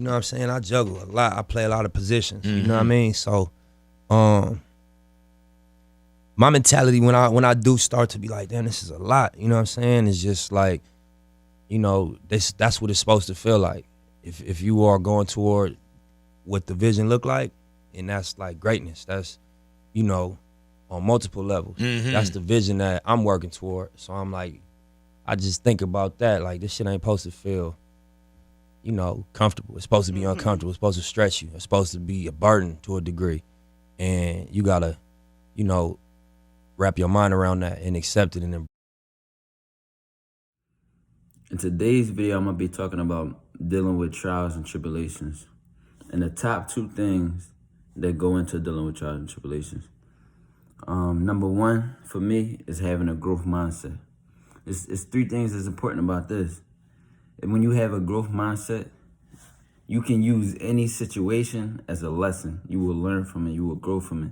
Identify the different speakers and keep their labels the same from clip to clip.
Speaker 1: You know what I'm saying? I juggle a lot. I play a lot of positions. You know what I mean? So, my mentality when I do start to be like, damn, this is a lot. You know what I'm saying? It's just like, that's what it's supposed to feel like. If you are going toward what the vision look like, and that's like greatness. That's, on multiple levels. That's the vision that I'm working toward. So I'm like, I just think about that. Like, this shit ain't supposed to feel, comfortable. It's supposed to be uncomfortable. It's supposed to stretch you. It's supposed to be a burden to a degree. And you gotta, wrap your mind around that and accept it. And
Speaker 2: In today's video, I'm going to be talking about dealing with trials and tribulations. And the top 2 things that go into dealing with trials and tribulations. Number 1, for me, is having a growth mindset. It's 3 things that's important about this. And when you have a growth mindset, you can use any situation as a lesson. You will learn from it. You will grow from it.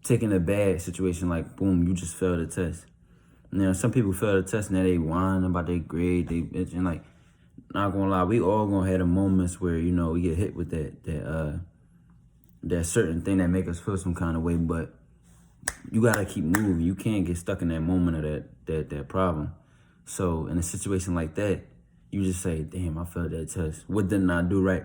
Speaker 2: Taking a bad situation like, boom, you just failed a test. Now, some people fail the test, now they whine about their grade, they bitch, and like, not gonna lie, we all gonna have the moments where, we get hit with that certain thing that make us feel some kind of way, but you gotta keep moving. You can't get stuck in that moment of that problem. So in a situation like that, you just say, damn, I failed that test. What didn't I do right?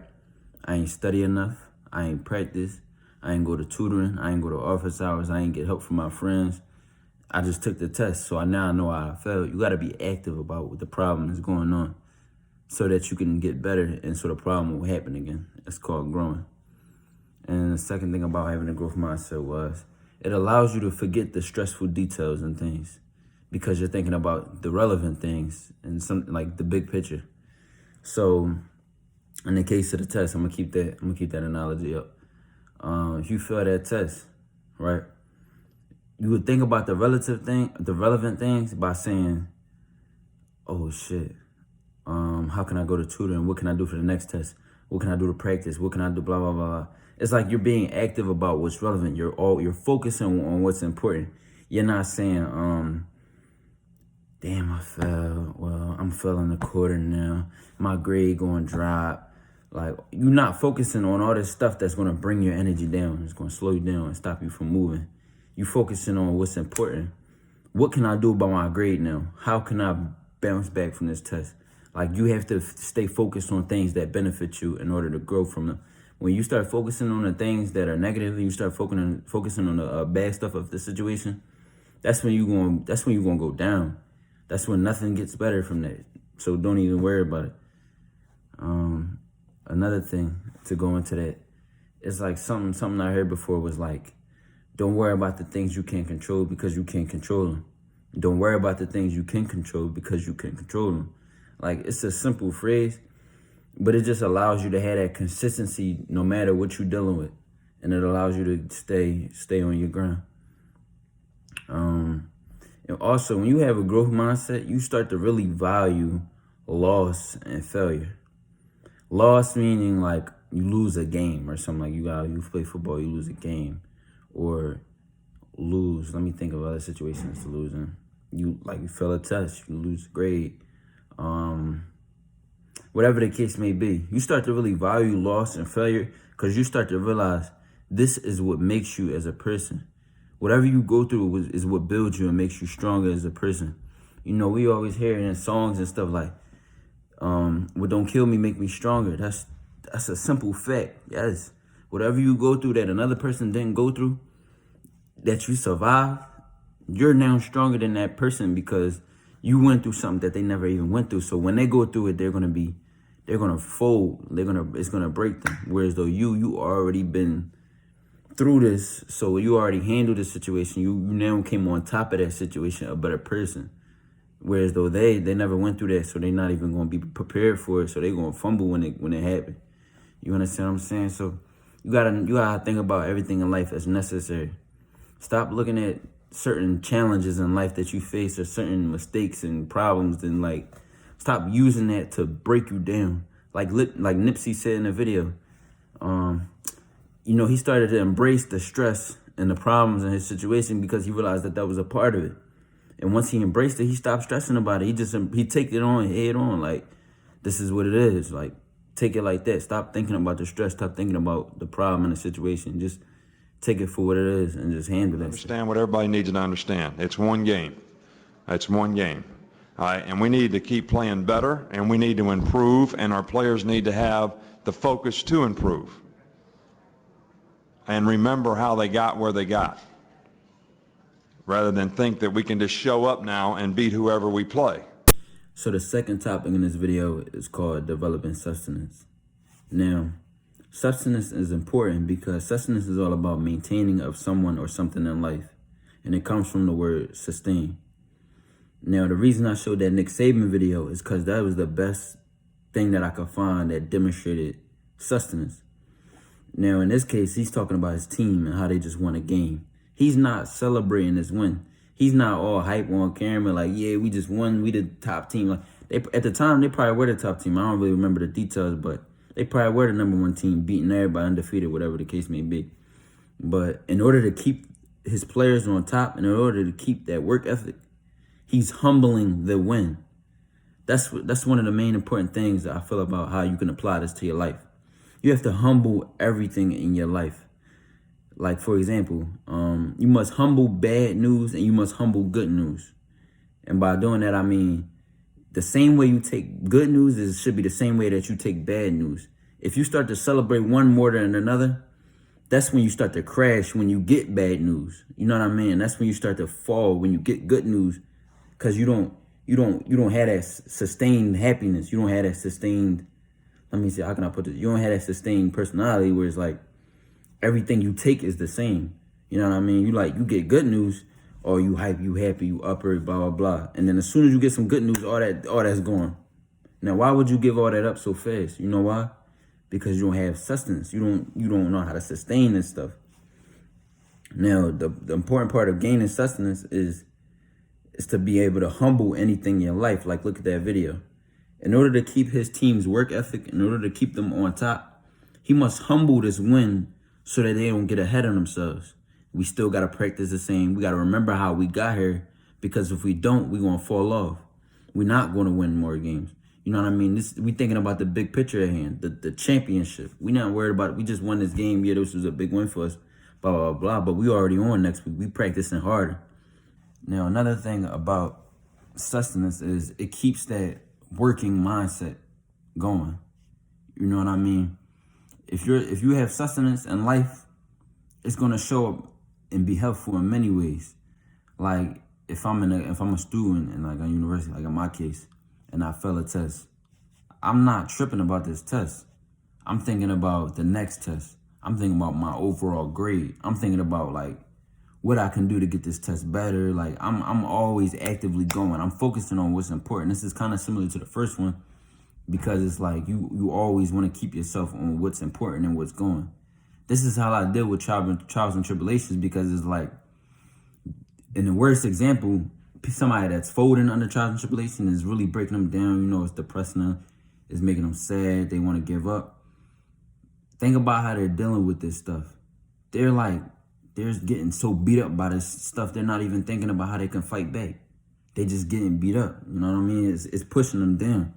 Speaker 2: I ain't study enough. I ain't practice. I ain't go to tutoring. I ain't go to office hours. I ain't get help from my friends. I just took the test, so now I know how I failed. You got to be active about what the problem is going on so that you can get better and so the problem will happen again. It's called growing. And the second thing about having a growth mindset was it allows you to forget the stressful details and things because you're thinking about the relevant things and something like the big picture. So in the case of the test, I'm gonna keep that analogy up. If you fail that test, right? You would think about the relevant things by saying, oh shit, how can I go to tutoring? What can I do for the next test? What can I do to practice? What can I do, blah, blah, blah. It's like you're being active about what's relevant. You're focusing on what's important. You're not saying, damn, I failed. Well, I'm failing the quarter now. My grade going to drop. Like, you're not focusing on all this stuff that's going to bring your energy down. It's going to slow you down and stop you from moving. You focusing on what's important. What can I do about my grade now? How can I bounce back from this test? Like, you have to stay focused on things that benefit you in order to grow from them. When you start focusing on the things that are negative and you start focusing on the bad stuff of the situation, that's when you're gonna go down. That's when nothing gets better from that. So don't even worry about it. Another thing to go into that, it's like something I heard before was like, don't worry about the things you can't control because you can't control them. Don't worry about the things you can control because you can control them. Like, it's a simple phrase, but it just allows you to have that consistency no matter what you're dealing with. And it allows you to stay on your ground. And also, when you have a growth mindset, you start to really value loss and failure. Loss meaning like you lose a game or something, like you play football, you lose a game. Or lose, let me think of other situations to lose in. You fail a test, you lose a grade. Whatever the case may be, you start to really value loss and failure because you start to realize this is what makes you as a person. Whatever you go through is what builds you and makes you stronger as a person. We always hear it in songs and stuff like, what don't kill me make me stronger. That's a simple fact. Yes. Whatever you go through that another person didn't go through, that you survived, you're now stronger than that person because you went through something that they never even went through. So when they go through it, they're gonna fold. It's gonna break them. Whereas though you already been through this, so you already handled the situation. You now came on top of that situation a better person. Whereas though they never went through that, so they're not even gonna be prepared for it. So they're gonna fumble when it happens. You understand what I'm saying? So you gotta think about everything in life as necessary. Stop looking at certain challenges in life that you face or certain mistakes and problems and stop using that to break you down. Like Nipsey said in the video, he started to embrace the stress and the problems in his situation because he realized that was a part of it. And once he embraced it, he stopped stressing about it. He take it on head on. Like, this is what it is. Like, take it like that. Stop thinking about the stress. Stop thinking about the problem and the situation. Just take it for what it is and just handle it.
Speaker 3: Understand what everybody needs to understand. It's one game. It's one game. All right, and we need to keep playing better, and we need to improve, and our players need to have the focus to improve. And remember how they got where they got, rather than think that we can just show up now and beat whoever we play.
Speaker 2: So the second topic in this video is called developing sustenance. Now, sustenance is important because sustenance is all about maintaining of someone or something in life. And it comes from the word sustain. Now, the reason I showed that Nick Saban video is because that was the best thing that I could find that demonstrated sustenance. Now, in this case, he's talking about his team and how they just won a game. He's not celebrating this win. He's not all hype on camera like, yeah, we just won. We the top team. Like at the time, they probably were the top team. I don't really remember the details, but they probably were the #1 team, beating everybody, undefeated, whatever the case may be. But in order to keep his players on top, and in order to keep that work ethic, he's humbling the win. That's one of the main important things that I feel about how you can apply this to your life. You have to humble everything in your life. Like, for example, you must humble bad news and you must humble good news. And by doing that, I mean, the same way you take good news should be the same way that you take bad news. If you start to celebrate one more than another, that's when you start to crash when you get bad news. You know what I mean? That's when you start to fall when you get good news, because you don't have that sustained happiness. You don't have that sustained, let me see, how can I put this? You don't have that sustained personality where it's like everything you take is the same. You know what I mean? You get good news, or you hype, you happy, you upper, blah, blah, blah. And then as soon as you get some good news, all that's gone. Now, why would you give all that up so fast? You know why? Because you don't have sustenance. You don't know how to sustain this stuff. Now, the important part of gaining sustenance is to be able to humble anything in your life. Like, look at that video. In order to keep his team's work ethic, in order to keep them on top, he must humble this win so that they don't get ahead of themselves. We still got to practice the same. We got to remember how we got here, because if we don't, we're going to fall off. We're not going to win more games. You know what I mean? We thinking about the big picture at hand, the championship. We not worried about it. We just won this game. Yeah, this was a big win for us, blah, blah, blah. But we already on next week. We practicing harder. Now, another thing about sustenance is it keeps that working mindset going. You know what I mean? If you have sustenance in life, it's gonna show up and be helpful in many ways. Like if I'm a student in like a university, like in my case, and I fail a test, I'm not tripping about this test. I'm thinking about the next test. I'm thinking about my overall grade. I'm thinking about like what I can do to get this test better. Like I'm always actively going. I'm focusing on what's important. This is kind of similar to the first one, because it's like you always want to keep yourself on what's important and what's going. This is how I deal with trials and tribulations, because it's like, in the worst example, somebody that's folding under trials and tribulations is really breaking them down. You know, it's depressing them, it's making them sad, they want to give up. Think about how they're dealing with this stuff. They're getting so beat up by this stuff, they're not even thinking about how they can fight back. They just getting beat up. You know what I mean? It's pushing them down.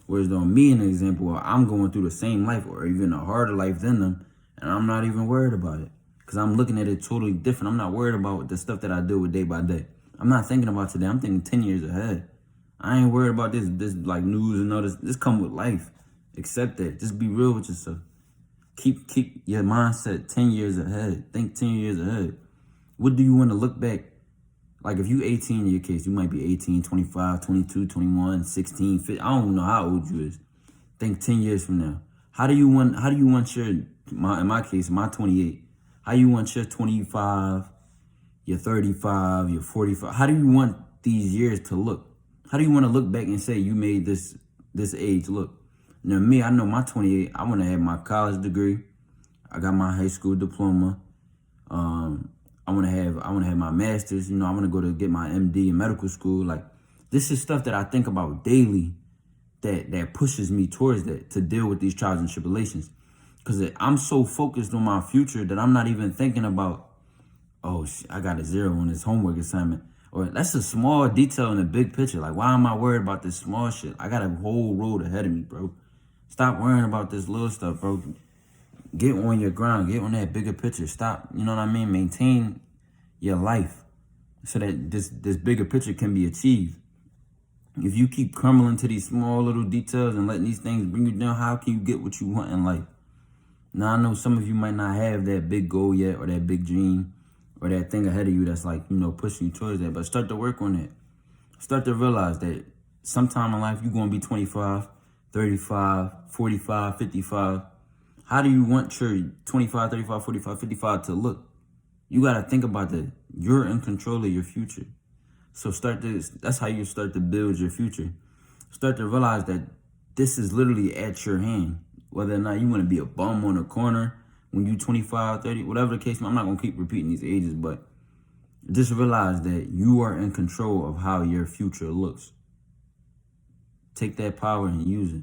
Speaker 2: Whereas on me, an example, I'm going through the same life or even a harder life than them, and I'm not even worried about it, because I'm looking at it totally different. I'm not worried about the stuff that I deal with day by day. I'm not thinking about today. I'm thinking 10 years ahead. I ain't worried about this like news and all this. This come with life. Accept that. Just be real with yourself. Keep your mindset 10 years ahead. Think 10 years ahead. What do you want to look back? Like if you 18 in your case, you might be 18, 25, 22, 21, 16, 15. I don't know how old you is. Think 10 years from now. How do you want your, in my case, my 28, how you want your 25, your 35, your 45, how do you want these years to look? How do you want to look back and say you made this age look? Now me, I know my 28, I want to have my college degree. I got my high school diploma. I want to have my master's. You know, I want to go to get my MD in medical school. Like, this is stuff that I think about daily that pushes me towards that, to deal with these trials and tribulations. Because I'm so focused on my future that I'm not even thinking about, oh, I got a 0 on this homework assignment. Or that's a small detail in the big picture. Like, why am I worried about this small shit? I got a whole road ahead of me, bro. Stop worrying about this little stuff, bro. Get on your ground. Get on that bigger picture. Stop, you know what I mean? Maintain your life so that this bigger picture can be achieved. If you keep crumbling to these small little details and letting these things bring you down, how can you get what you want in life? Now, I know some of you might not have that big goal yet, or that big dream, or that thing ahead of you that's like, you know, pushing you towards that. But start to work on it. Start to realize that sometime in life you're going to be 25, 35, 45, 55. How do you want your 25, 35, 45, 55 to look? You got to think about that. You're in control of your future. So that's how you start to build your future. Start to realize that this is literally at your hand. Whether or not you want to be a bum on a corner when you 25, 30, whatever the case. I'm not going to keep repeating these ages, but just realize that you are in control of how your future looks. Take that power and use it.